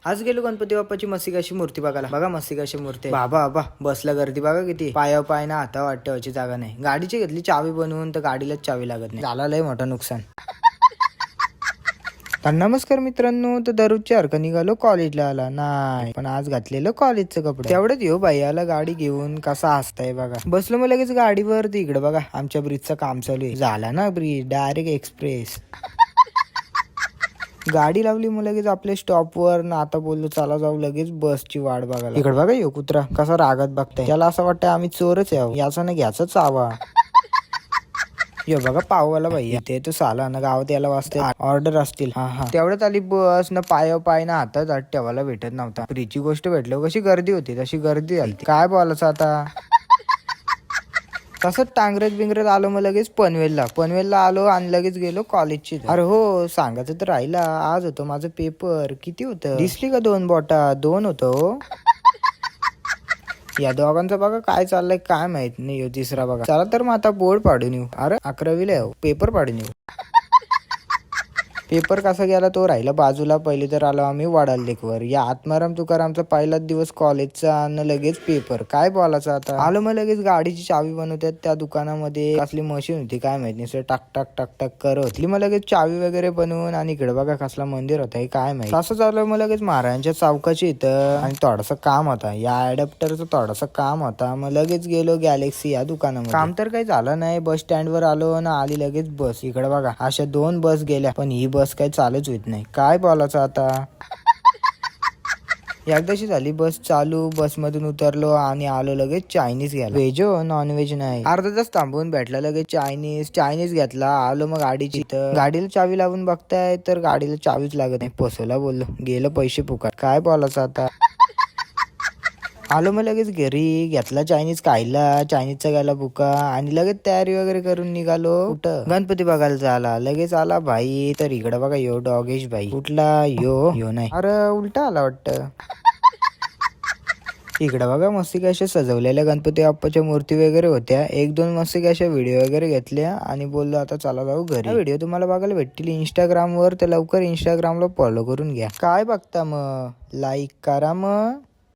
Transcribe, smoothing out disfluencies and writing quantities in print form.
आज गेलो गणपती बाप्पाची मस्तिकाची मूर्ती बघायला. बघा मस्तिकाची मूर्ती बाबा बाबा बसला गर्दी बघा किती. पाय ना हाता वाटवायची जागा नाही. गाडीची घेतली चावी बनवून तर गाडीलाच चावी लागत नाही. झाला लय मोठं नुकसान. तर नमस्कार मित्रांनो, तर दररोजच्या सारखं निघालो कॉलेजला आला नाही, पण आज घातलेलं कॉलेजचं कपडे. तेवढ्यात येऊ भैयाला गाडी घेऊन कसा हसताय बघा. बसलो मग लगेच गाडीवर. इकडे बघा आमच्या ब्रिजचं काम चालू आहे. झाला ना ब्रिज डायरेक्ट एक्सप्रेस. गाडी लावली मग लगेच आपल्या स्टॉपवर ना. आता बोललो चला जाऊ लगेच बसची वाट बघायला. इकडे बघा यो कुत्रा कसा रागात बघताय. त्याला असं वाटतं आम्ही चोरच आहे, याचा ना घ्यायचा चावा. यो बघा पाववाला भैया ते तो साला ना गावात याला वाजते ऑर्डर असतील. हा तेवढ्यात आली बस ना. पाय ना हातात हात ठेवायला भेटत नव्हता. फ्रीची गोष्ट भेटलो कशी गर्दी होती तशी गर्दी झाली. काय बोलायचं आता. तसंच टांगरत बिंगरत आलो मग लगेच पनवेलला आलो आणि लगेच गेलो कॉलेजची. अरे हो सांगायचं तर राहिला, आज होतं माझं पेपर. किती होतं दिसली का? 2 बोटा 2 होतं हो. या दोघांचं बघा काय चाललंय काय माहित नाही. तिसरा बघा. चला तर मग आता बोर्ड पाडून येऊ. अरे 11वीला आहे पेपर पाडून येऊ. पेपर कसा गेला तो राहिला बाजूला. पहिले तर आलो आम्ही वडाल लेकवर. या आत्माराम तुकारामचा पहिलाच दिवस कॉलेजचा आणि लगेच पेपर. काय बोलायचं आता. आलो मग लगेच गाडीची चावी बनवतात त्या दुकानामध्ये. कसली मशीन होती काय माहित नाही. टाक टाक टाक टाक करत मग लगेच चावी वगैरे बनवून. आणि इकडे बघा कसला मंदिर होता काय माहित. असं चालू मग लगेच महाराजांच्या चौकाची इथं. आणि थोडासा काम होता या अडॅप्टरचं थोडासा काम होता. मग लगेच गेलो गॅलेक्सी या दुकानामध्ये. काम तर काही झालं नाही. बस स्टँड वर आलो ना. आली लगेच बस. इकडे बघा अशा 2 बस गेल्या, पण ही बस काही चालूच होत नाही. काय बोलायचं आता. एकदाशी झाली बस चालू. बस मधून उतरलो आणि आलो लगेच चायनीज घ्यायला. व्हेज हो नॉन व्हेज नाही. अर्धा तास थांबून भेटला लगेच चायनीज घेतला. आलो मग गाडीची तर गाडीला चावी लावून बघताय तर गाडीला चावीच लागत नाही. पोसवला बोललो गेलं पैसे फुकट. काय बोलायचं आता. आलो मग लगेच घरी. घेतला चायनीज खायला. चायनीजचा गेला बुका आणि लगेच तयारी वगैरे करून निघालो. कुठं गणपती बघायला झाला. लगेच आला भाई. तर इकडे बघा यो डॉगेश भाई. कुठला यो नाही. अरे उलटा आला वाटतं. इकडे बघा मस्ती कशा सजवलेल्या गणपती बाप्पाच्या मूर्ती वगैरे होत्या. 1-2 मस्ती अशा व्हिडिओ वगैरे घेतल्या आणि बोललो आता चला जाऊ घरी. व्हिडिओ तुम्हाला बघायला भेटतील इंस्टाग्रामवर, तर लवकर इंस्टाग्रामला फॉलो करून घ्या. काय बघता मग लाईक करा मग.